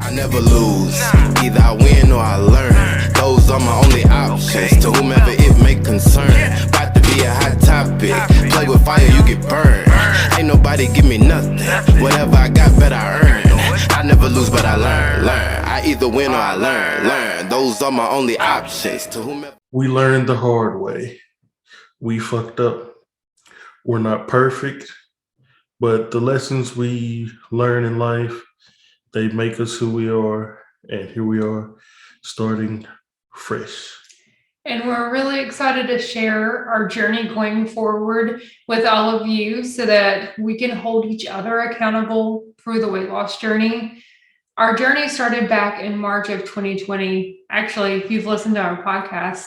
I never lose, either I win or I learn. Those are my only options, to whomever it may concern. About to be a hot topic, play with fire, you get burned. Ain't nobody give me nothing, whatever I got, better I earn. I never lose, but I learn. I either win or I learn. Those are my only options, to whomever. We learned the hard way. We fucked up. We're not perfect, but the lessons we learn in life, they make us who we are, and here we are, starting fresh. And we're really excited to share our journey going forward with all of you so that we can hold each other accountable through the weight loss journey. Our journey started back in March of 2020. Actually, if you've listened to our podcast,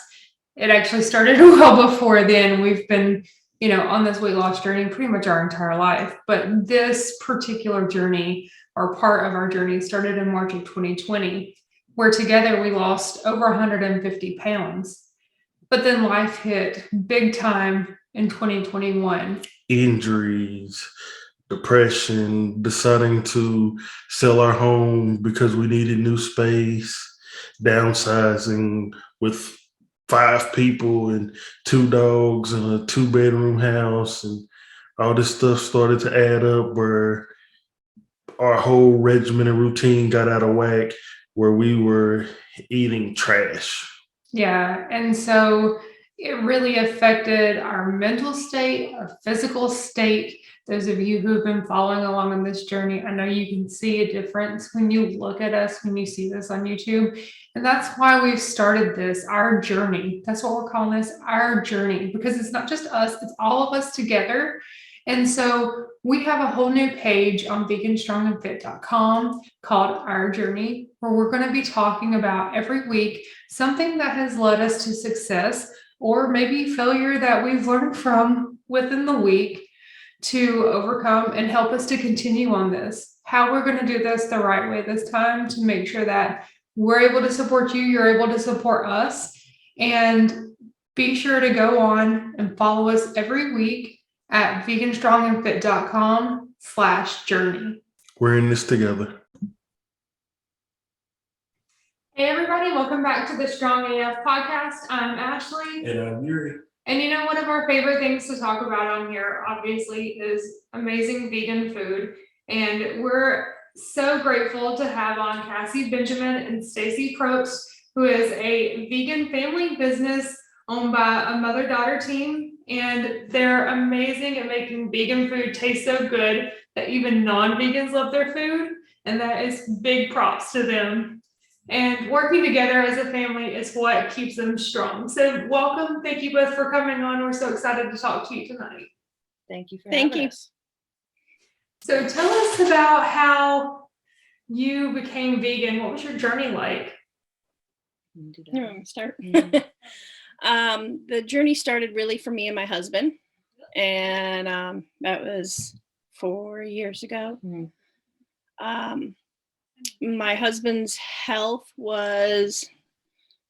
it actually started well before then. We've been, on this weight loss journey pretty much our entire life. But this particular journey, or part of our journey, started in March of 2020, where together we lost over 150 pounds. But then life hit big time in 2021. Injuries, depression, deciding to sell our home because we needed new space, downsizing with 5 people and 2 dogs and a 2-bedroom house, and all this stuff started to add up where our whole regimen and routine got out of whack, where we were eating trash. Yeah, and so it really affected our mental state, our physical state. Those of you who have been following along on this journey, I know you can see a difference when you look at us, when you see this on YouTube. And that's why we've started this, our journey. That's what we're calling this, our journey, because it's not just us, it's all of us together. And so we have a whole new page on veganstrongandfit.com called Our Journey, where we're going to be talking about every week something that has led us to success or maybe failure that we've learned from within the week to overcome and help us to continue on this. How we're going to do this the right way this time to make sure that we're able to support you, you're able to support us, and be sure to go on and follow us every week at veganstrongandfit.com/journey. We're in this together. Hey everybody, welcome back to the Strong AF podcast. I'm Ashley. And I'm Yuri. And one of our favorite things to talk about on here, obviously, is amazing vegan food. And we're so grateful to have on Cassie Benjamin and Stacey Propst, who is a vegan family business owned by a mother-daughter team. And they're amazing at making vegan food taste so good that even non-vegans love their food. And that is big props to them. And working together as a family is what keeps them strong. So welcome. Thank you both for coming on. We're so excited to talk to you tonight. Thank you for having us. So tell us about how you became vegan. What was your journey like? You want me to start? The journey started really for me and my husband. And that was 4 years ago. My husband's health was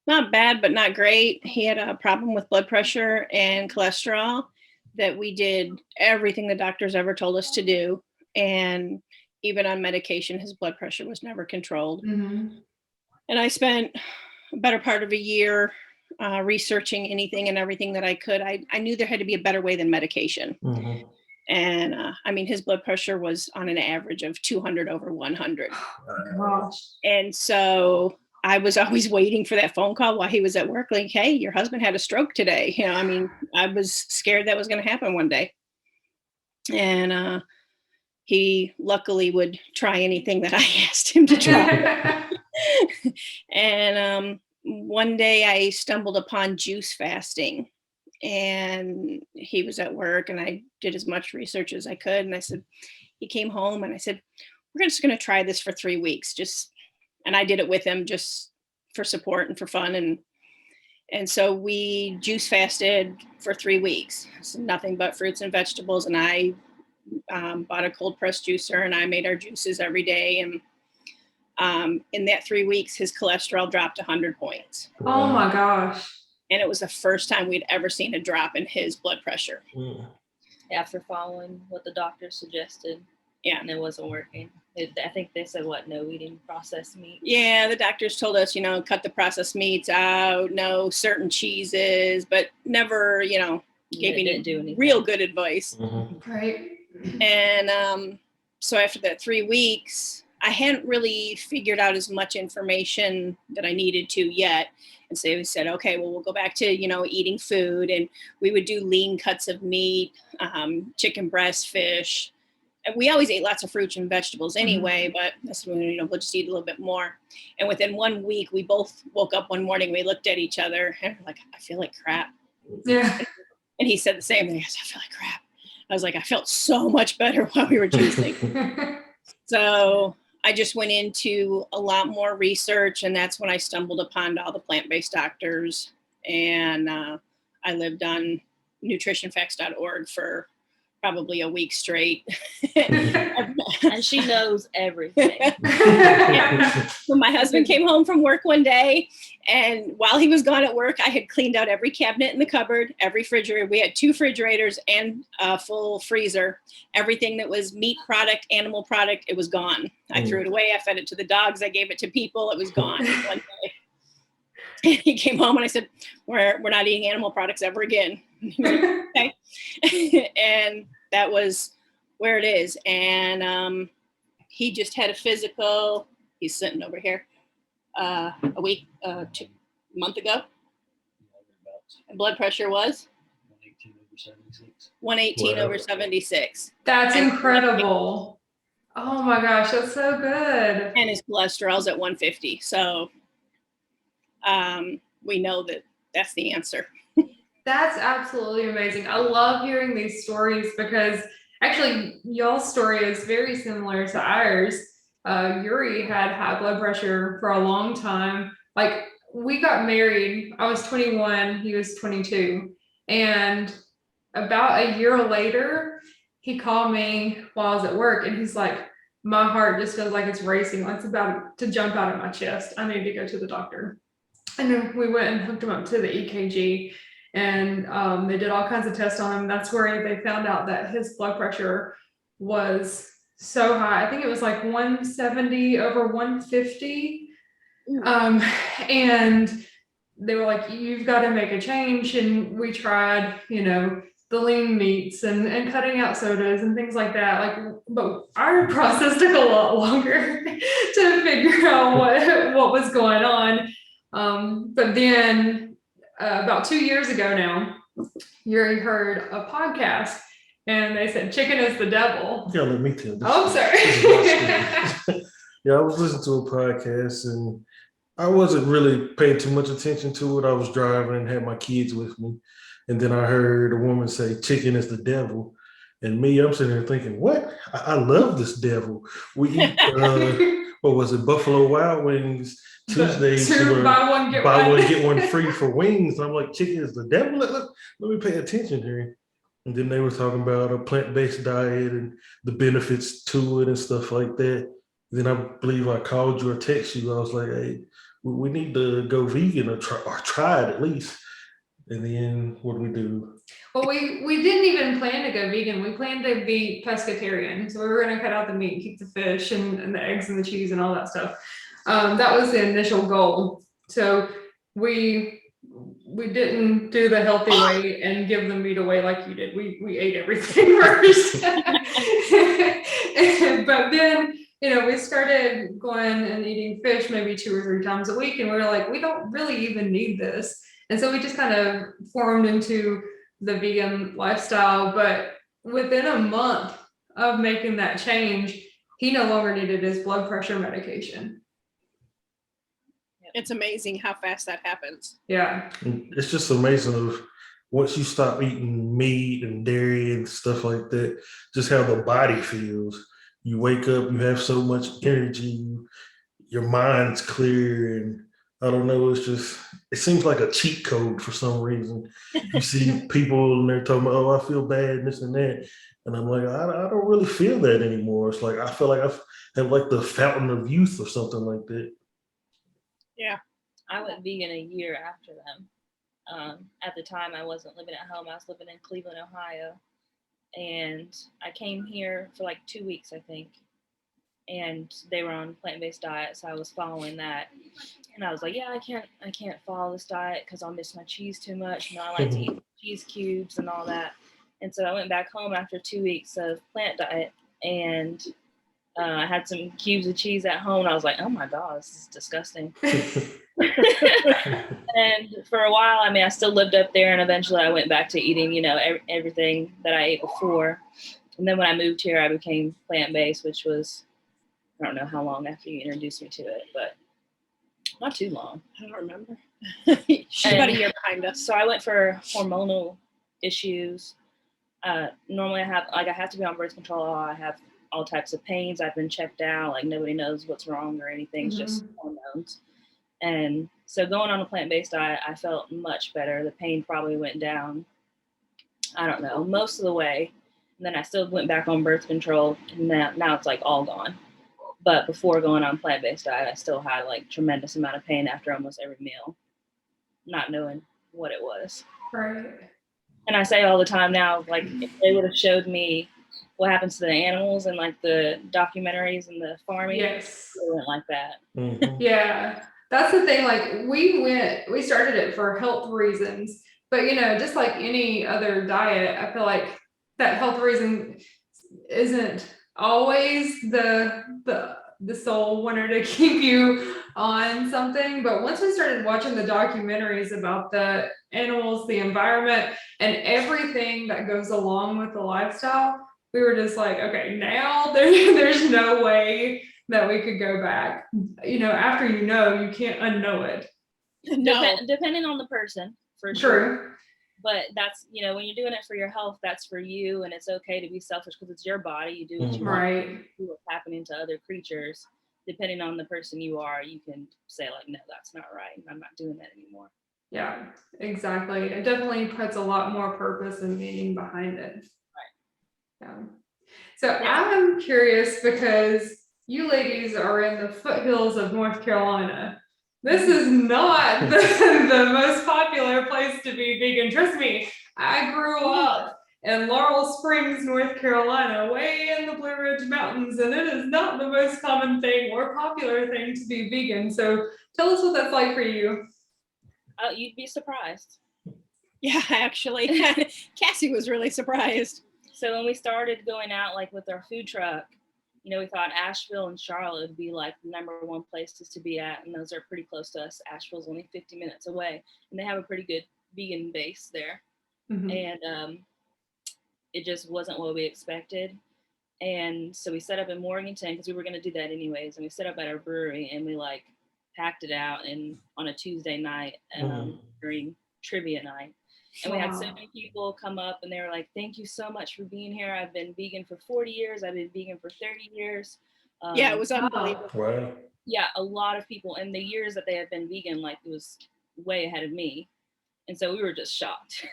not bad, but not great. He had a problem with blood pressure and cholesterol that we did everything the doctors ever told us to do. And even on medication, his blood pressure was never controlled. Mm-hmm. And I spent a better part of a year researching anything and everything that I could. I knew there had to be a better way than medication. Mm-hmm. And his blood pressure was on an average of 200 over 100. Gosh. And so I was always waiting for that phone call while he was at work, like, hey, your husband had a stroke today. I was scared that was going to happen one day. And he luckily would try anything that I asked him to try. And one day I stumbled upon juice fasting. And he was at work and I did as much research as I could. And he came home and I said, we're just going to try this for 3 weeks. And I did it with him just for support and for fun. And so we juice fasted for 3 weeks. So nothing but fruits and vegetables. And I bought a cold press juicer and I made our juices every day. And in that 3 weeks, his cholesterol dropped 100 points. Oh my gosh. And it was the first time we'd ever seen a drop in his blood pressure. After following what the doctor suggested. Yeah. And it wasn't working. I think they said, no eating processed meat. Yeah, the doctors told us, cut the processed meats out, no certain cheeses, but never, gave me do anything. real good advice. Right. And so after that 3 weeks, I hadn't really figured out as much information that I needed to yet. And so we said, okay, well, we'll go back to, eating food. And we would do lean cuts of meat, chicken breast, fish. And we always ate lots of fruits and vegetables anyway, but I said, we'll just eat a little bit more. And within 1 week, we both woke up one morning, we looked at each other and we're like, I feel like crap. Yeah. And he said the same thing. I said, I feel like crap. I was like, I felt so much better while we were juicing. So I just went into a lot more research, and that's when I stumbled upon all the plant-based doctors. And I lived on nutritionfacts.org for probably a week straight. And she knows everything. When my husband came home from work one day, and while he was gone at work, I had cleaned out every cabinet in the cupboard, every refrigerator. We had 2 refrigerators and a full freezer. Everything that was meat product, animal product, it was gone. I threw it away. I fed it to the dogs. I gave it to people. It was gone one day. And he came home and I said, we're not eating animal products ever again. Okay. And that was where it is. And he just had a physical. He's sitting over here a month ago. And blood pressure was 118 over 76. That's incredible. Oh my gosh, that's so good. And his cholesterol's at 150. So we know that that's the answer. That's absolutely amazing. I love hearing these stories because actually y'all's story is very similar to ours. Yuri had high blood pressure for a long time. Like, we got married, I was 21, he was 22. And about a year later, he called me while I was at work and he's like, my heart just feels like it's racing. Like it's about to jump out of my chest. I need to go to the doctor. And then we went and hooked him up to the EKG. And they did all kinds of tests on him. That's where they found out that his blood pressure was so high. I think it was like 170 over 150. And they were like, you've got to make a change. And we tried, the lean meats and cutting out sodas and things like that. But our process took a lot longer to figure out what was going on. But then about 2 years ago now, Yuri heard a podcast and they said chicken is the devil. Yeah, let me tell you. Oh, sorry. Yeah, I was listening to a podcast and I wasn't really paying too much attention to it. I was driving and had my kids with me. And then I heard a woman say chicken is the devil. And me, I'm sitting there thinking, what? I love this devil. We eat, what was it, Buffalo Wild Wings Tuesdays. Buy one, get one free for wings. And I'm like, chicken is the devil? Let me pay attention here. And then they were talking about a plant-based diet and the benefits to it and stuff like that. Then I believe I called you or texted you. I was like, hey, we need to go vegan or try it at least. And then what do we do? Well, we didn't even plan to go vegan. We planned to be pescatarian. So we were going to cut out the meat and keep the fish and the eggs and the cheese and all that stuff. That was the initial goal. So we didn't do the healthy way and give the meat away like you did. We ate everything first. But then, we started going and eating fish maybe 2 or 3 times a week. And we were like, we don't really even need this. And so we just kind of formed into the vegan lifestyle. But within a month of making that change, he no longer needed his blood pressure medication. It's amazing how fast that happens. Yeah. It's just amazing of once you stop eating meat and dairy and stuff like that, just how the body feels. You wake up, you have so much energy, your mind's clear, and I don't know, it seems like a cheat code for some reason. You see people and they're talking about, oh, I feel bad, this and that. And I'm like, I don't really feel that anymore. It's like, I feel like I have like the fountain of youth or something like that. Yeah. I went vegan a year after them. At the time, I wasn't living at home. I was living in Cleveland, Ohio. and I came here for like 2 weeks, I think, and they were on plant-based diet, so I was following that, and I was like, yeah, I can't follow this diet because I'll miss my cheese too much. I like to eat cheese cubes and all that, and so I went back home after 2 weeks of plant diet, and I had some cubes of cheese at home, and I was like, oh my god, this is disgusting. And for a while, I mean, I still lived up there, and eventually I went back to eating, everything that I ate before. And then when I moved here, I became plant-based, which was, I don't know how long after you introduced me to it, but not too long. I don't remember. She's about a year behind us. So I went for hormonal issues. Normally I have to be on birth control. I have all types of pains. I've been checked out. Like nobody knows what's wrong or anything. It's just hormones. And so going on a plant-based diet, I felt much better. The pain probably went down, I don't know, most of the way. And then I still went back on birth control. And now it's like all gone. But before going on plant-based diet, I still had like tremendous amount of pain after almost every meal, not knowing what it was. Right. And I say all the time now, like if they would have showed me what happens to the animals and like the documentaries and the farming, Yes. it went like that. Mhm. Yeah. That's the thing. Like we started it for health reasons, but just like any other diet, I feel like that health reason isn't always the sole winner to keep you on something. But once we started watching the documentaries about the animals, the environment, and everything that goes along with the lifestyle, we were just like, okay, now there's no way that we could go back. After you can't unknow it. No. Depending on the person, for True. sure. But that's, when you're doing it for your health, that's for you, and it's okay to be selfish because it's your body. You do what you want. Right. You do what's happening to other creatures. Depending on the person you are, you can say like, no, that's not right. I'm not doing that anymore. Yeah, exactly. It definitely puts a lot more purpose and meaning behind it. Right. Yeah. So I'm curious because you ladies are in the foothills of North Carolina. This is not the most popular place to be vegan. Trust me, I grew up in Laurel Springs, North Carolina, way in the Blue Ridge Mountains, and it is not the most common thing or popular thing to be vegan. So tell us what that's like for you. Oh, you'd be surprised. Yeah, actually, Cassie was really surprised. So when we started going out like with our food truck, we thought Asheville and Charlotte would be like the #1 places to be at, and those are pretty close to us. Asheville's only 50 minutes away, and they have a pretty good vegan base there. Mm-hmm. And it just wasn't what we expected. And so we set up in Morganton because we were going to do that anyways, and we set up at our brewery, and we like packed it out and on a Tuesday night during trivia night. And we had so many people come up and they were like, thank you so much for being here. I've been vegan for 40 years. I've been vegan for 30 years. Yeah, it was unbelievable. Wow. Yeah, a lot of people. And the years that they had been vegan, like it was way ahead of me. And so we were just shocked.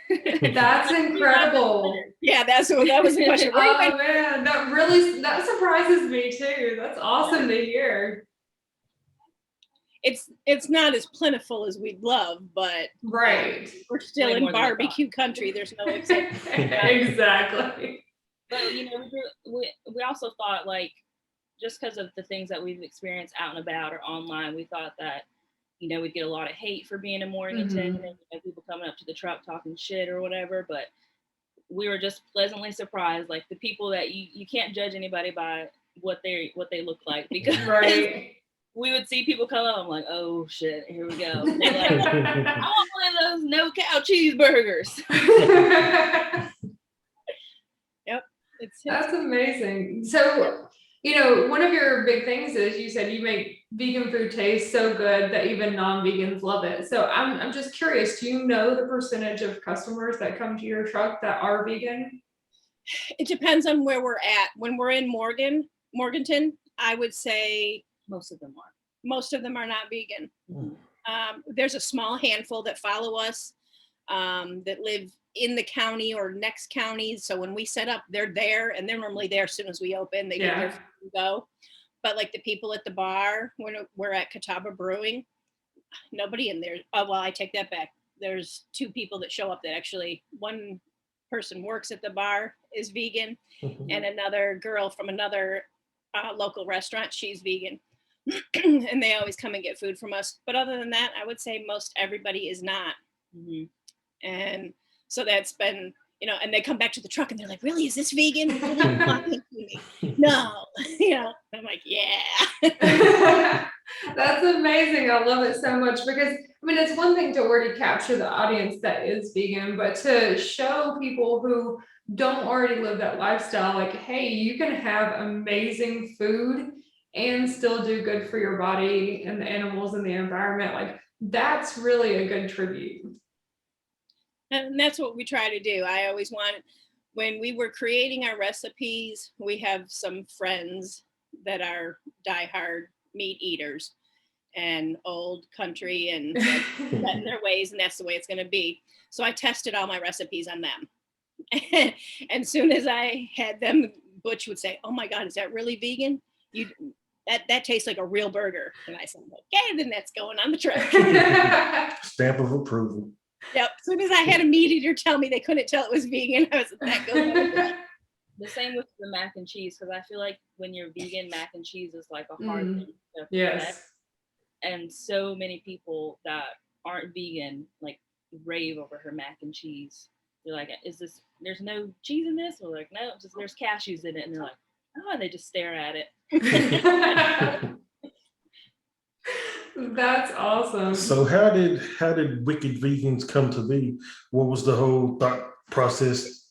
That's incredible. Yeah, that was the question. Oh man, that surprises me too. That's awesome to hear. It's not as plentiful as we'd love, but right, we're still Way in more than I barbecue country. There's no exception. Exactly. But we also thought like just because of the things that we've experienced out and about or online, we thought that we'd get a lot of hate for being in Morganton and people coming up to the truck talking shit or whatever. But we were just pleasantly surprised. Like the people that you can't judge anybody by what they look like, because right. we would see people come up. I'm like, oh shit, here we go. They're like, I want one of those no cow cheeseburgers. Yep, that's amazing. So, one of your big things is you said you make vegan food taste so good that even non-vegans love it. So I'm just curious, do you know the percentage of customers that come to your truck that are vegan? It depends on where we're at. When we're in Morganton, I would say most of them are. Most of them are not vegan. There's a small handful that follow us that live in the county or next counties. So when we set up, they're there, and they're normally there as soon as we open. They get their food and go. But like the people at the bar, when we're at Catawba Brewing, nobody in there. Oh, well, I take that back. There's 2 people that show up that actually, one person works at the bar is vegan, and another girl from another local restaurant, she's vegan. And they always come and get food from us. But other than that, I would say most everybody is not. Mm-hmm. And so that's been, and they come back to the truck and they're like, really, is this vegan? No, I'm like, yeah. That's amazing. I love it so much because, it's one thing to already capture the audience that is vegan, but to show people who don't already live that lifestyle, like, hey, you can have amazing food and still do good for your body and the animals and the environment. Like, that's really a good tribute. And that's what we try to do. I always wanted, when we were creating our recipes, we have some friends that are diehard meat eaters and old country and set in their ways, and that's the way it's going to be. So I tested all my recipes on them. And soon as I had them, Butch would say, oh my God, is that really vegan? That tastes like a real burger. And I said, okay, then that's going on the truck. Stamp of approval. Yep. As soon as I had a meat eater tell me they couldn't tell it was vegan, I was like, that goes on the truck. The same with the mac and cheese, because I feel like when you're vegan, mac and cheese is like a hard thing to yes. connect. And so many people that aren't vegan like rave over her mac and cheese. They're like, there's no cheese in this? Or like, no, there's cashews in it. And they're like, oh, and they just stare at it. That's awesome. So how did Wicked Vegans come to be? What was the whole thought process?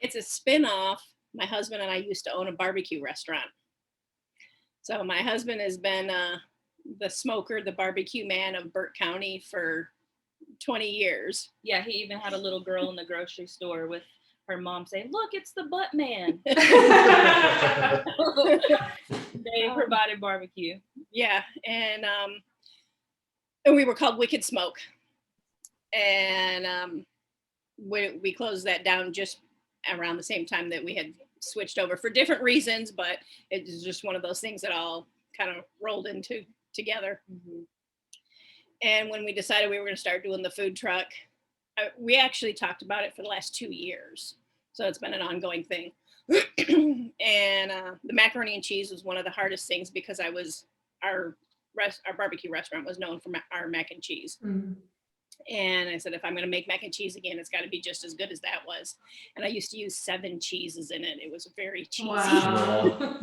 It's a spin-off. My husband and I used to own a barbecue restaurant. So my husband has been the smoker, the barbecue man of Burt County for 20 years. Yeah, he even had a little girl in the grocery store with her mom saying, look, it's the butt man. They provided barbecue. Yeah, and we were called Wicked Smoke. And we closed that down just around the same time that we had switched over for different reasons, but it was just one of those things that all kind of rolled into together. Mm-hmm. And when we decided we were going to start doing the food truck, we actually talked about it for the last 2 years. So it's been an ongoing thing. And the macaroni and cheese was one of the hardest things because our barbecue restaurant was known for our mac and cheese. Mm-hmm. And I said, if I'm going to make mac and cheese again, it's got to be just as good as that was. And I used to use 7 cheeses in it. It was very cheesy. Wow.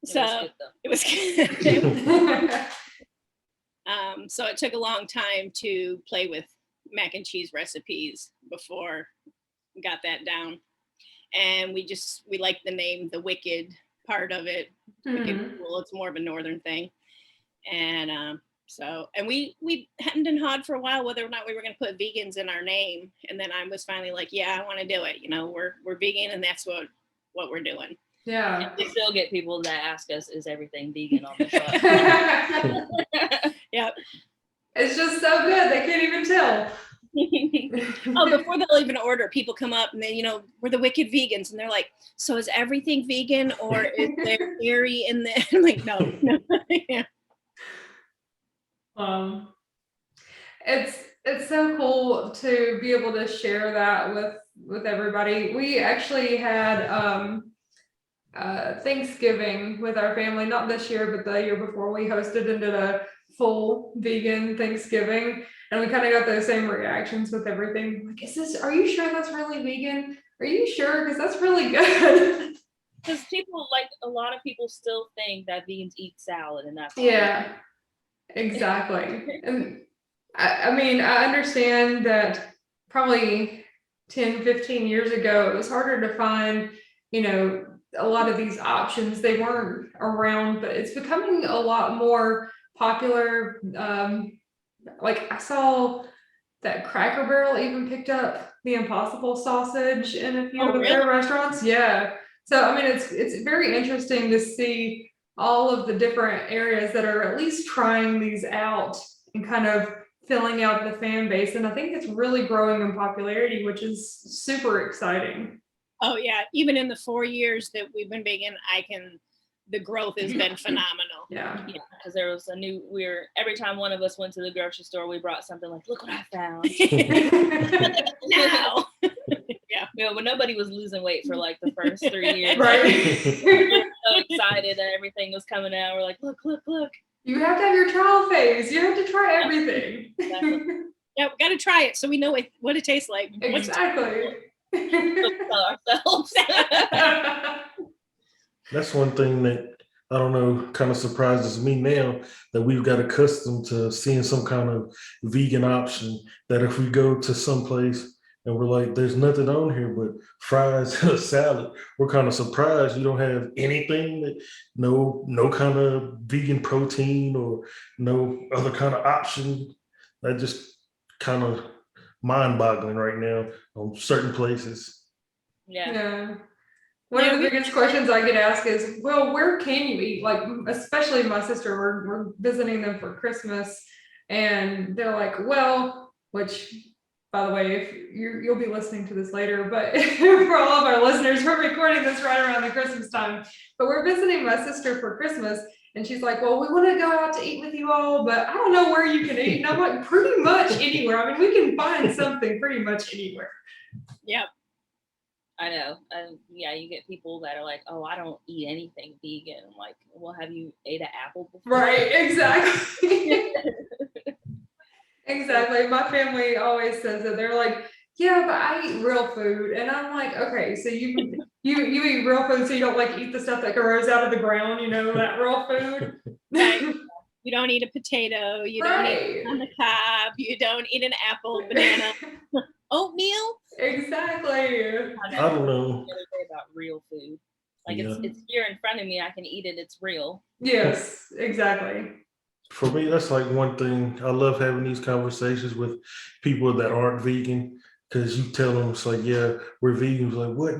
So it was good. So it took a long time to play with mac and cheese recipes before we got that down. And we liked the name, the Wicked part of it. Mm-hmm. Wicked Cool. It's more of a northern thing. And and we hemmed and hawed for a while whether or not we were going to put vegans in our name. And then I was finally like, yeah, I want to do it. We're vegan, and that's what we're doing. Yeah. And we still get people that ask us, is everything vegan on the truck? Yep. It's just so good. They can't even tell. Before they'll even order, people come up and they, we're the Wicked Vegans. And they're like, so is everything vegan or is there dairy in there? I'm like, no. Yeah. It's so cool to be able to share that with everybody. We actually had Thanksgiving with our family, not this year, but the year before. We hosted and did a full vegan Thanksgiving, and we kind of got those same reactions with everything. Like, are you sure that's really vegan? Are you sure? Because that's really good. Because a lot of people still think that vegans eat salad, and that's yeah, exactly. And I understand that probably 10, 15 years ago, it was harder to find, a lot of these options. They weren't around, but it's becoming a lot more popular. I saw that Cracker Barrel even picked up the Impossible sausage in a few of their restaurants. Yeah. So, it's very interesting to see all of the different areas that are at least trying these out and kind of filling out the fan base. And I think it's really growing in popularity, which is super exciting. Oh yeah. Even in the 4 years that we've been vegan, the growth has been phenomenal. Yeah. Because there was every time one of us went to the grocery store, we brought something like, look what I found. Now. Yeah. You know, when nobody was losing weight for like the first 3 years. Right. We were so excited that everything was coming out. We're like, look. You have to have your trial phase. You have to try everything. Exactly. Yeah, we got to try it so we know what it tastes like. Exactly. Tell ourselves. That's one thing that I don't know, kind of surprises me now that we've got accustomed to seeing some kind of vegan option. That if we go to some place and we're like, there's nothing on here but fries and a salad, we're kind of surprised you don't have anything that no kind of vegan protein or no other kind of option. That just kind of mind-boggling right now on certain places. Yeah. Yeah. One of the biggest questions I get asked is, well, where can you eat? Like, especially my sister, we're visiting them for Christmas, and they're like, well, which, by the way, if you'll be listening to this later, but for all of our listeners, we're recording this right around the Christmas time. But we're visiting my sister for Christmas, and she's like, well, we want to go out to eat with you all, but I don't know where you can eat. And I'm like, pretty much anywhere. I mean, we can find something pretty much anywhere. Yep. I know. Yeah, you get people that are like, oh, I don't eat anything vegan. I'm like, well, have you ate an apple before? Right, exactly. Exactly. My family always says that. They're like, yeah, but I eat real food. And I'm like, okay, so you eat real food, so you don't like eat the stuff that grows out of the ground, you know, that real food. Right. You don't eat a potato, you don't eat on the cob, you don't eat an apple, banana, oatmeal. Exactly. I don't know. The other day about real food. Like Yeah. it's here in front of me. I can eat it. It's real. Yes, exactly. For me, that's like one thing. I love having these conversations with people that aren't vegan because you tell them it's like, yeah, we're vegans. Like, what?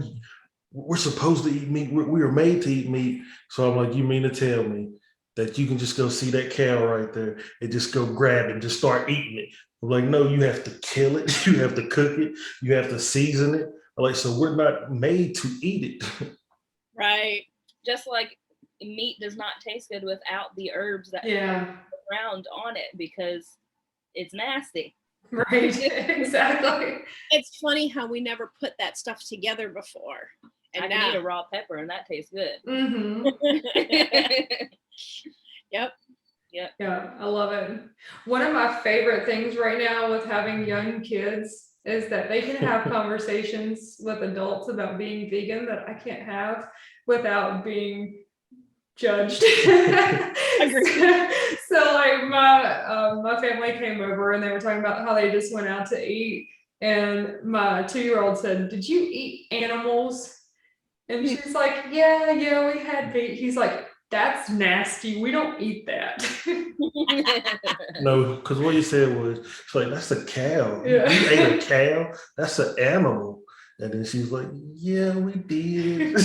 We're supposed to eat meat. We were made to eat meat. So I'm like, you mean to tell me that you can just go see that cow right there and just go grab it and just start eating it? I'm like, no, you have to kill it. You have to cook it. You have to season it. I'm like, so we're not made to eat it. Right. Just like meat does not taste good without the herbs that Yeah. around on it because it's nasty. Right. Exactly. It's funny how we never put that stuff together before. And I can eat a raw pepper and that tastes good. Mm-hmm. Yep. Yeah, I love it. One of my favorite things right now with having young kids is that they can have conversations with adults about being vegan that I can't have without being judged. So like my family came over and they were talking about how they just went out to eat, and my 2-year-old said, "Did you eat animals?" And she's like, yeah, we had meat. He's like, that's nasty. We don't eat that. No, because what you said was, it's like, that's a cow. Yeah. You ate a cow? That's an animal. And then she's like, yeah, we did.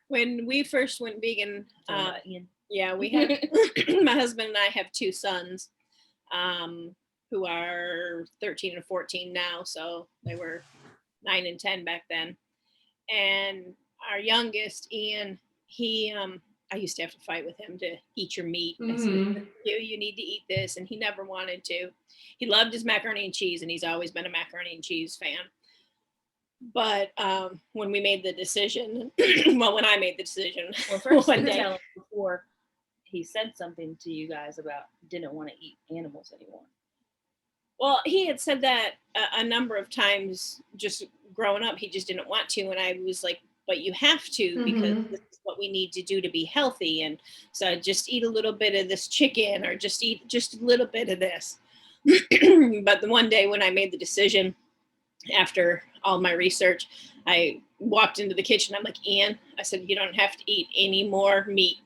When we first went vegan, yeah, we had my husband and I have 2 sons who are 13 and 14 now. So they were 9 and 10 back then. And our youngest, Ian, he I used to have to fight with him to eat your meat. I said, you need to eat this, and he never wanted to. He loved his macaroni and cheese, and he's always been a macaroni and cheese fan. But when we made the decision, when I made the decision, Well, first one day, tell him before he said something to you guys about didn't want to eat animals anymore. Well, he had said that a number of times just growing up. He just didn't want to. And I was like, but you have to, because this is what we need to do to be healthy. And so just eat a little bit of this chicken, or just eat just a little bit of this. But the one day when I made the decision, after all my research, I walked into the kitchen. I'm like, Ian, I said, you don't have to eat any more meat.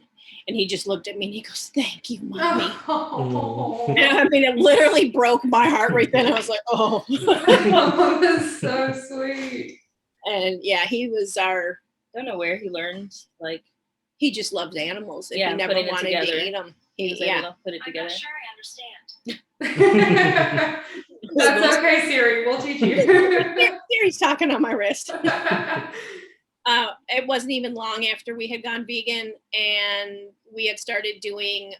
And he just looked at me and he goes, thank you, Mommy. Oh. And I mean, it literally broke my heart right then. I was like, oh. Oh, that's so sweet. And yeah, he was our, Don't know where he learned, like, he just loves animals. And Yeah, he never putting it wanted together. to eat them. he was able to put it together. I'm not sure I understand. That's okay, Siri. We'll teach you. Siri's talking on my wrist. It wasn't even long after we had gone vegan, and we had started doing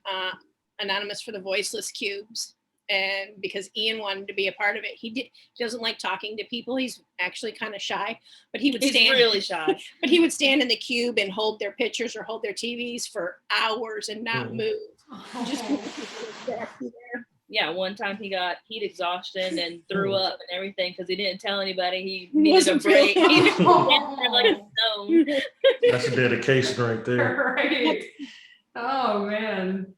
Anonymous for the Voiceless cubes. and because Ian wanted to be a part of it. He doesn't like talking to people. He's actually kind of shy, but he would He's stand really shy. but he would stand in the cube and hold their pictures or hold their TVs for hours and not move. Just Yeah, one time he got heat exhaustion and threw up and everything because he didn't tell anybody he needed a break. He just sat there like a stone. That's a dedication right there. Right. Oh man.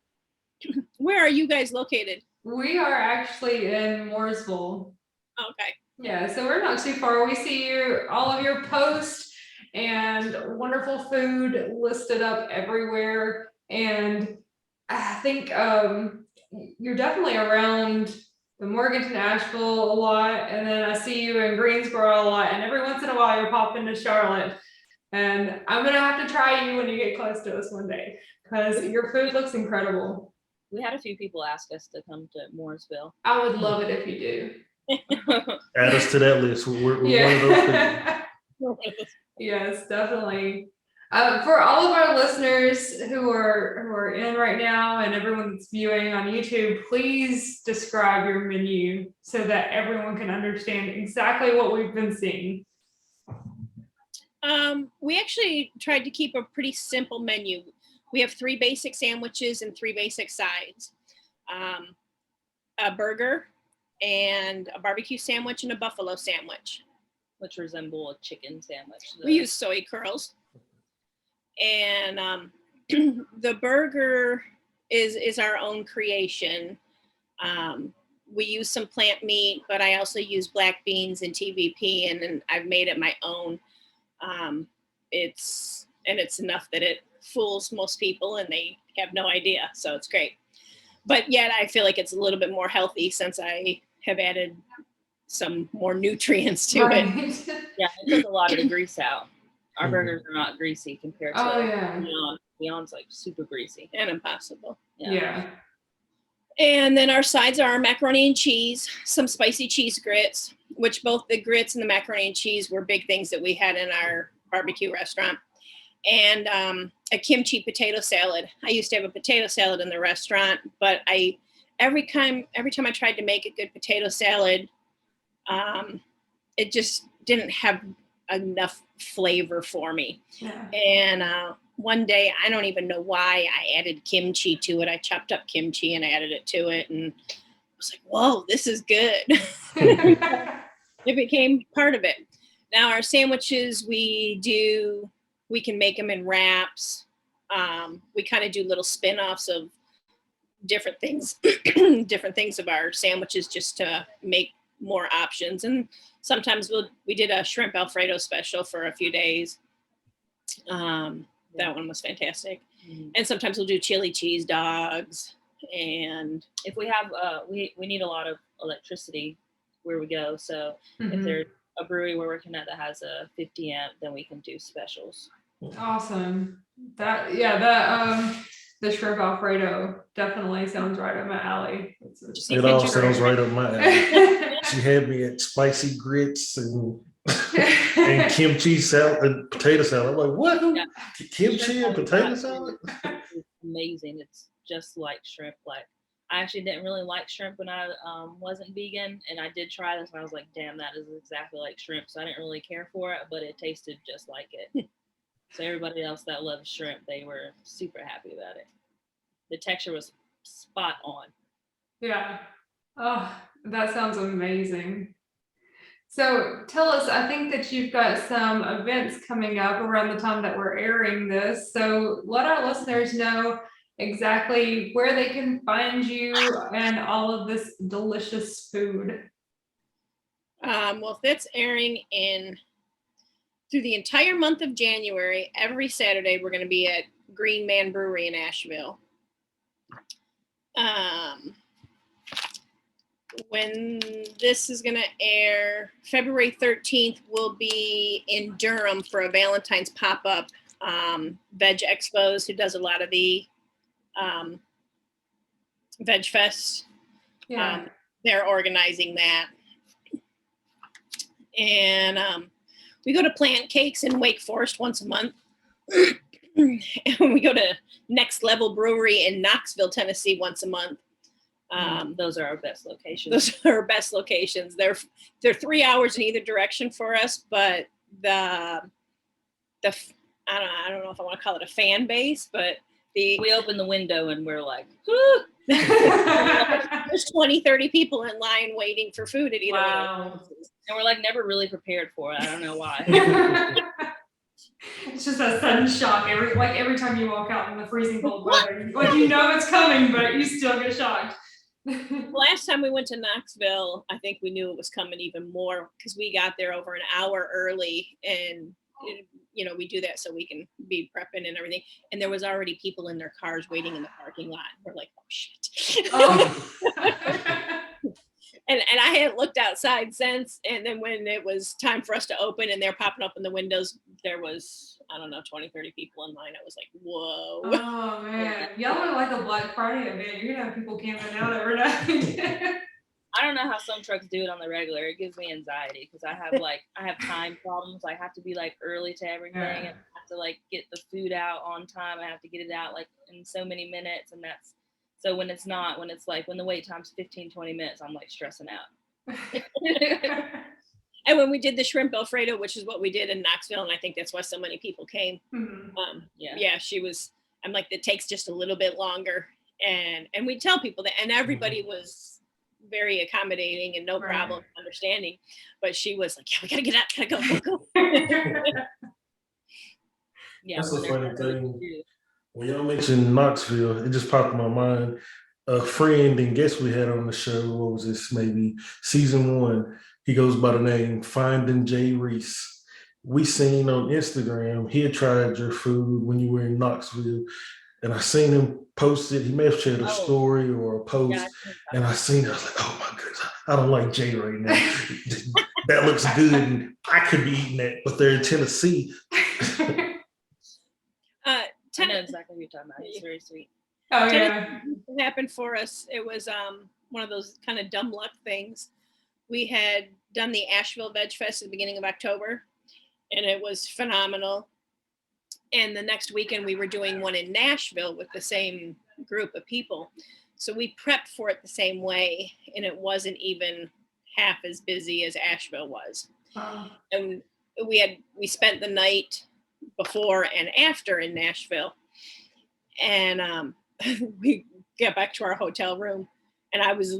Where are you guys located? We are actually in Mooresville. Okay. Yeah, so we're not too far. We see all of your posts and wonderful food listed up everywhere. And I think you're definitely around the Morganton, Asheville a lot. And then I see you in Greensboro a lot. And every once in a while you're popping to Charlotte. And I'm going to have to try you when you get close to us one day because your food looks incredible. We had a few people ask us to come to Mooresville. I would love it if you do. Add us to that list. We're one of those people. Yes, definitely. For all of our listeners who are in right now and everyone that's viewing on YouTube, please describe your menu so that everyone can understand exactly what we've been seeing. We actually tried to keep a pretty simple menu. We have 3 basic sandwiches and 3 basic sides. A burger and a barbecue sandwich and a buffalo sandwich. Which resemble a chicken sandwich. We use soy curls. And the burger is our own creation. We use some plant meat, but I also use black beans and TVP, and then I've made it my own. It's enough that it fools most people and they have no idea, so it's great. But yet I feel like it's a little bit more healthy since I have added some more nutrients to it. Yeah, it took a lot of the grease out. Our burgers are not greasy compared to Beyond's like super greasy And Impossible. Yeah. And then our sides are macaroni and cheese, some spicy cheese grits, which both the grits and the macaroni and cheese were big things that we had in our barbecue restaurant. And a kimchi potato salad. I used to have a potato salad in the restaurant, but every time I tried to make a good potato salad, it just didn't have enough flavor for me. Yeah. And one day, I don't even know why I added kimchi to it. I chopped up kimchi and added it to it, and I was like, whoa, this is good. It became part of it. Now our sandwiches, we can make them in wraps. We kind of do little spin-offs of different things of our sandwiches just to make more options. And sometimes we did a shrimp Alfredo special for a few days. That one was fantastic. Mm-hmm. And sometimes we'll do chili cheese dogs. And if we have, we need a lot of electricity where we go. So if there's a brewery we're working at that has a 50 amp, then we can do specials. Awesome. The shrimp Alfredo definitely sounds right up my alley. It all sounds right up my alley. She had me at spicy grits and kimchi salad and potato salad. I'm like, what? Yeah. Kimchi and potato salad? It's amazing. It's just like shrimp. Like, I actually didn't really like shrimp when I wasn't vegan, and I did try this and I was like, damn, that is exactly like shrimp. So I didn't really care for it, but it tasted just like it. So everybody else that loves shrimp, they were super happy about it. The texture was spot on. Yeah. Oh, that sounds amazing. So tell us, I think that you've got some events coming up around the time that we're airing this. So let our listeners know exactly where they can find you and all of this delicious food. Well, if it's airing through the entire month of January, every Saturday, we're going to be at Green Man Brewery in Asheville. When this is going to air, February 13th, we'll be in Durham for a Valentine's pop-up. Veg Expos, who does a lot of the Veg Fest. Yeah. They're organizing that. And we go to Plant Cakes in Wake Forest once a month. And we go to Next Level Brewery in Knoxville, Tennessee once a month. Those are our best locations. Those are our best locations. They're 3 hours in either direction for us, but the I don't know if I want to call it a fan base, but we open the window and we're like, whoo! There's 20, 30 people in line waiting for food at either one of those places. And we're like never really prepared for it. I don't know why. It's just a sudden shock every time you walk out in the freezing cold weather. Like you know it's coming, but you still get shocked. Last time we went to Knoxville, I think we knew it was coming even more because we got there over an hour early, and we do that so we can be prepping and everything. And there was already people in their cars waiting in the parking lot. We're like, oh shit. Oh. And I hadn't looked outside since. And then when it was time for us to open and they're popping up in the windows, there was, I don't know, 20, 30 people in line. I was like, whoa. Oh man. Y'all are like a Black Friday event. You're gonna have people camping out every night. I don't know how some trucks do it on the regular. It gives me anxiety because I have time problems. I have to be like early to everything. Yeah. And I have to like get the food out on time. I have to get it out like in so many minutes. And that's so when the wait time's 15, 20 minutes, I'm like stressing out. And when we did the shrimp Alfredo, which is what we did in Knoxville, and I think that's why so many people came. Mm-hmm. I'm like, it takes just a little bit longer. And we tell people that, and everybody was very accommodating and no problem understanding. But she was like, yeah, we gotta get out, gotta go. Yeah, that's a funny thing. When y'all mentioned Knoxville, it just popped in my mind. A friend and guest we had on the show, what was this, maybe season 1, he goes by the name Finding Jay Reese. We seen on Instagram, he had tried your food when you were in Knoxville, and I seen him post it. He may have shared a story or a post, and I seen it. I was like, oh my goodness, I don't like Jay right now. That looks good, and I could be eating that, but they're in Tennessee. I know exactly what you're talking about. It's very sweet. Oh yeah. It happened for us. It was one of those kind of dumb luck things. We had done the Asheville Veg Fest at the beginning of October, and it was phenomenal. And the next weekend we were doing one in Nashville with the same group of people. So we prepped for it the same way, and it wasn't even half as busy as Asheville was. And we spent the night before and after in Nashville, and we get back to our hotel room, and I was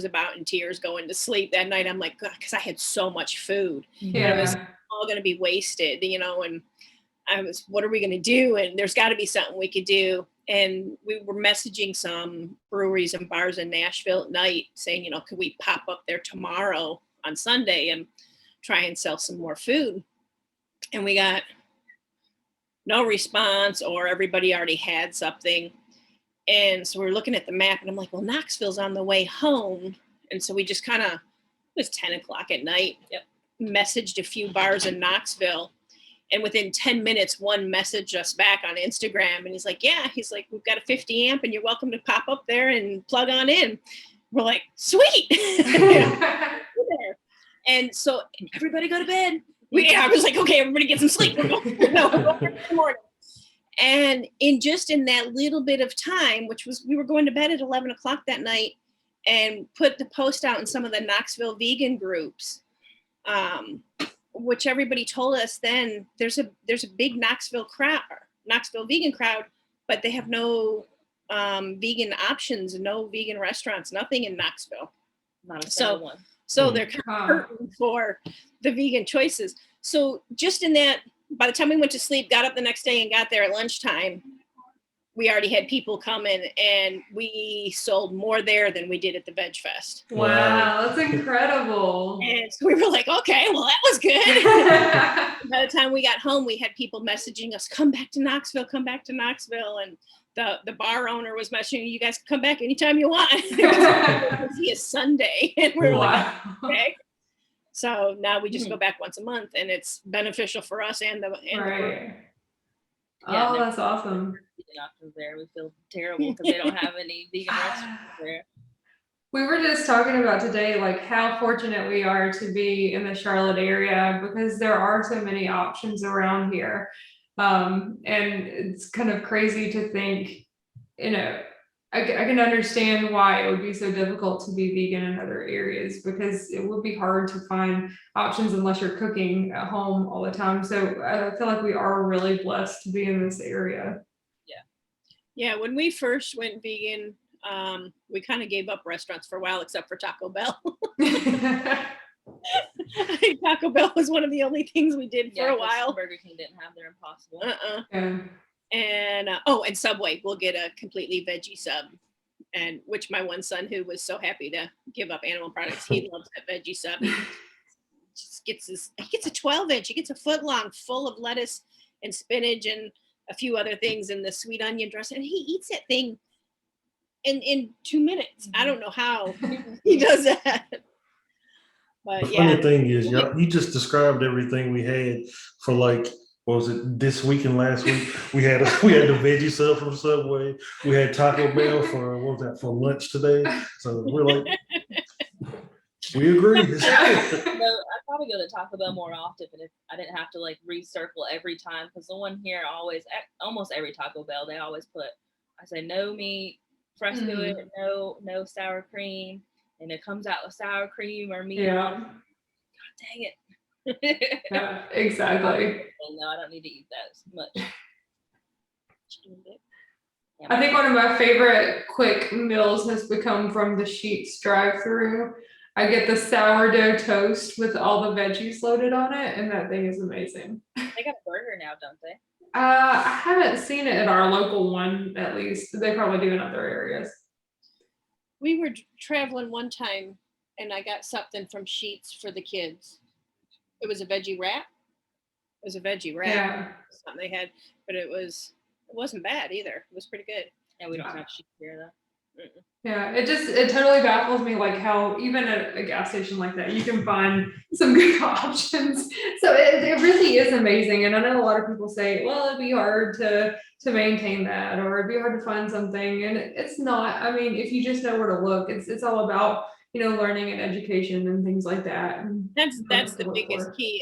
about in tears going to sleep that night. I'm like, God, because I had so much food, and it was all going to be wasted, and I was, what are we going to do? And there's got to be something we could do. And we were messaging some breweries and bars in Nashville at night saying, could we pop up there tomorrow on Sunday and try and sell some more food? And we got no response, or everybody already had something. And so we're looking at the map, and I'm like, well, Knoxville's on the way home. And so we just it was 10 o'clock at night, messaged a few bars in Knoxville. And within 10 minutes, one messaged us back on Instagram, and he's like, we've got a 50 amp and you're welcome to pop up there and plug on in. We're like, sweet. And so everybody go to bed. I was like, okay, everybody get some sleep. We're going in the morning. And in that little bit of time, we were going to bed at 11 o'clock that night, and put the post out in some of the Knoxville vegan groups, which everybody told us then there's a big Knoxville vegan crowd, but they have no vegan options, no vegan restaurants, nothing in Knoxville. Not a single one. So they're hurting for the vegan choices. So just in that, by the time we went to sleep, got up the next day and got there at lunchtime, we already had people coming, and we sold more there than we did at the Veg Fest. Wow, that's incredible. And so we were like, okay, well, that was good. By the time we got home, we had people messaging us, come back to Knoxville. And the bar owner was messaging, you guys can come back anytime you want. See us Sunday. And we're like, okay. So now we just go back once a month, and it's beneficial for us and the Oh, that's awesome. Vegan options there. We feel terrible because they don't have any vegan restaurants there. We were just talking about today, like how fortunate we are to be in the Charlotte area, because there are so many options around here. And it's kind of crazy to think, I can understand why it would be so difficult to be vegan in other areas because it would be hard to find options unless you're cooking at home all the time. So I feel like we are really blessed to be in this area. Yeah, when we first went vegan, we kind of gave up restaurants for a while, except for Taco Bell. I think Taco Bell was one of the only things we did for a 'cause while. Burger King didn't have their Impossible. Yeah. And and Subway, we'll get a completely veggie sub, and which my one son, who was so happy to give up animal products, he loves that veggie sub. He just he gets a 12-inch, he gets a foot long, full of lettuce and spinach and a few other things in the sweet onion dressing, and he eats that thing in 2 minutes. I don't know how he does that. But The yeah, funny thing is, you just described everything we had for like, what was it, this week and last week? We had the veggie sub from Subway. We had Taco Bell for, what was that, for lunch today? So we're like, we agree. No, I probably go to Taco Bell more often if I didn't have to like recircle every time, because the one here almost every Taco Bell, they always put, I say no meat, fresh to it, no sour cream, and it comes out with sour cream or meat. Yeah. God dang it. Yeah, exactly. No, I don't need to eat that as much. I think one of my favorite quick meals has become from the Sheetz drive-through. I get the sourdough toast with all the veggies loaded on it, and that thing is amazing. They got a burger now, don't they? I haven't seen it at our local one, at least. They probably do in other areas. we were traveling one time, and I got something from Sheetz for the kids. It was a veggie wrap. Yeah. Something they had, but it wasn't bad either. It was pretty good. Yeah, we don't have sheep here though. Yeah, it totally baffles me like how even at a gas station like that you can find some good options. So it really is amazing. And I know a lot of people say, well, it'd be hard to maintain that, or it'd be hard to find something. And it's not. I mean, if you just know where to look, it's all about, learning and education and things like that. And That's the biggest key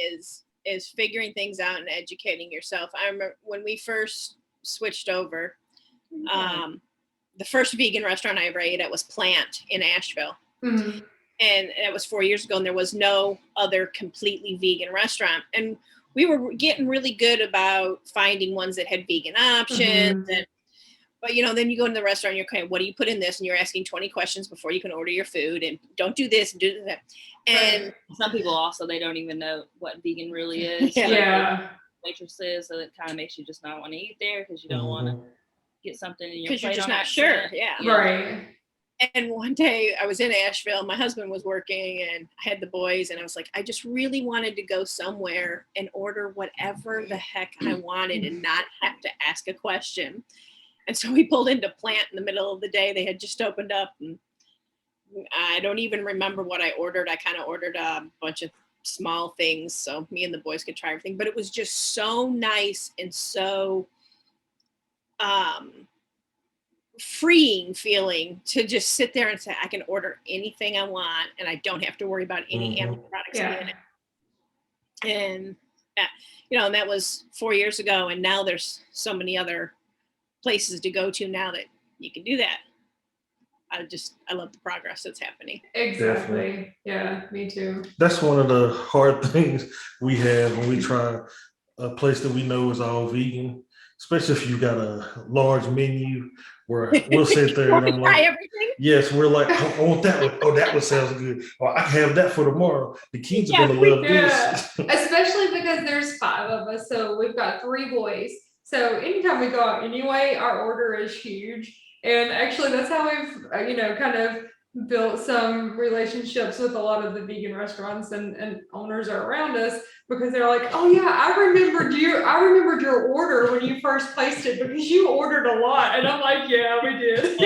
is figuring things out and educating yourself. I remember when we first switched over, the first vegan restaurant I ever ate at was Plant in Asheville. Mm-hmm. And that was 4 years ago, and there was no other completely vegan restaurant. And we were getting really good about finding ones that had vegan options. Mm-hmm. But then you go into the restaurant, and you're okay, what do you put in this? And you're asking 20 questions before you can order your food, and don't do this and do that. And some people also, they don't even know what vegan really is. Yeah. Waitresses, so it kind of makes you just not want to eat there because you don't want to get something in your plate. Because you're just not accident. sure. Yeah. Right. And one day I was in Asheville, my husband was working, and I had the boys, and I was like, I just really wanted to go somewhere and order whatever the heck I wanted and not have to ask a question. And so we pulled into Plant in the middle of the day. They had just opened up, and I don't even remember what I ordered. I kind of ordered a bunch of small things so me and the boys could try everything. But it was just so nice and so freeing feeling to just sit there and say, I can order anything I want, and I don't have to worry about any animal products in it. And and that was 4 years ago, and now there's so many other places to go to now that you can do that. I love the progress that's happening. Exactly. Definitely. Yeah, me too. That's one of the hard things we have when we try a place that we know is all vegan, especially if you got a large menu where we'll sit there and I'm like, everything? Yes, we're like, I want that one. Oh, that one sounds good. Or I can have that for tomorrow. The kids are gonna love this. Especially because there's 5 of us, so we've got 3 boys. So anytime we go out anyway, our order is huge. And actually that's how we've, kind of built some relationships with a lot of the vegan restaurants and owners are around us, because they're like, oh yeah, I remembered your order when you first placed it because you ordered a lot. And I'm like, yeah, we did.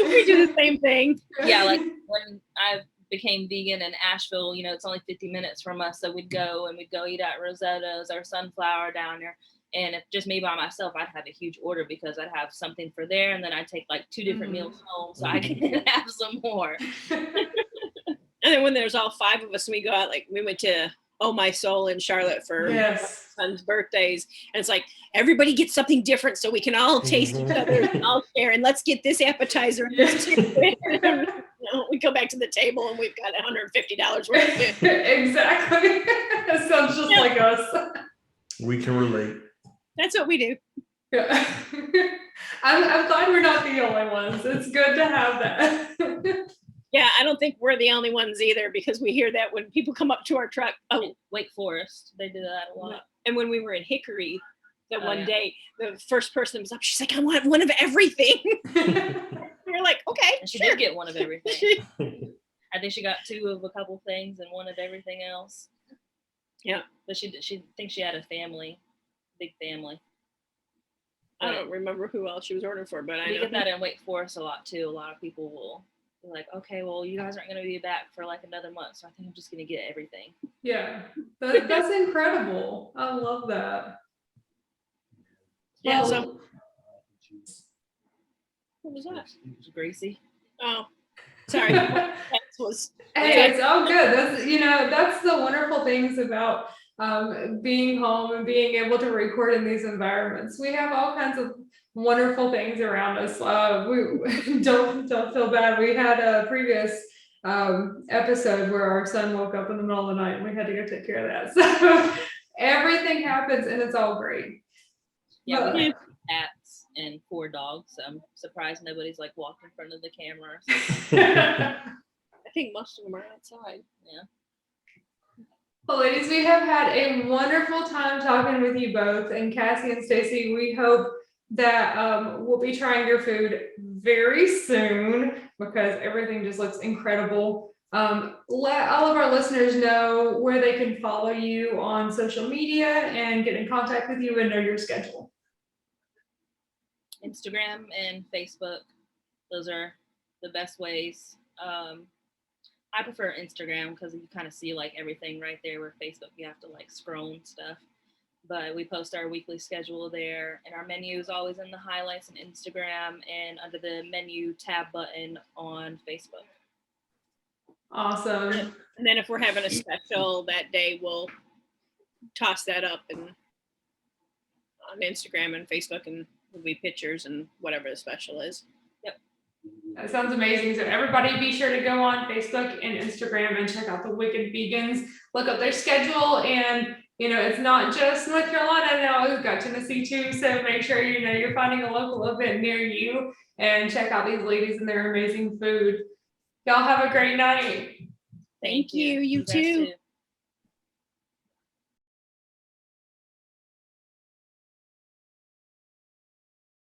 We do the same thing. Yeah, like when I became vegan in Asheville, it's only 50 minutes from us. So we'd go eat at Rosetta's or Sunflower down there. And if just me by myself, I'd have a huge order because I'd have something for there. And then I'd take like 2 different meals home so I can have some more. And then when there's all 5 of us and we go out, like we went to Oh My Soul in Charlotte for Yes. my son's birthdays. And it's like, everybody gets something different so we can all taste each other's and all share. And let's get this appetizer. And this we go back to the table and we've got $150 worth of food. Exactly. It sounds just like us. We can relate. That's what we do. Yeah. I'm glad we're not the only ones. It's good to have that. Yeah, I don't think we're the only ones either, because we hear that when people come up to our truck. Oh, Wake Forest, they do that a lot. and when we were in Hickory, that one yeah. day, the first person was up, she's like, I want one of everything. We were like, okay, And she sure. did get one of everything. I think she got 2 of a couple things and 1 of everything else. Yeah. But she thinks she had a family, big family. I don't remember who else she was ordering for, but I We know get that in Wake Forest a lot too. A lot of people will be like, okay, well, you guys aren't going to be back for like another month, so I think I'm just going to get everything. Yeah, that's incredible. I love that. Yeah, Well, so what was that? It was Gracie. Oh, sorry. That was hey, it's all good. That's the wonderful things about being home and being able to record in these environments. We have all kinds of wonderful things around us. We don't feel bad. We had a previous episode where our son woke up in the middle of the night and we had to go take care of that. So everything happens and it's all great. Yeah, we have cats and 4 dogs. So I'm surprised nobody's like walked in front of the camera. I think most of them are outside. Yeah. Well, ladies, we have had a wonderful time talking with you both. And Cassie and Stacey, we hope that we'll be trying your food very soon because everything just looks incredible. Let all of our listeners know where they can follow you on social media and get in contact with you and know your schedule. Instagram and Facebook. Those are the best ways. I prefer Instagram because you kind of see like everything right there, where Facebook you have to like scroll and stuff. But we post our weekly schedule there, and our menu is always in the highlights on Instagram and under the menu tab button on Facebook. Awesome. And then if we're having a special that day, we'll toss that up and on Instagram and Facebook, and there'll be pictures and whatever the special is. That sounds amazing. So everybody be sure to go on Facebook and Instagram and check out the Wicked Vegans. Look up their schedule, and it's not just North Carolina now, we've got Tennessee too. So make sure you're finding a local event near you and check out these ladies and their amazing food. Y'all have a great night. Thank you. You guys too. too.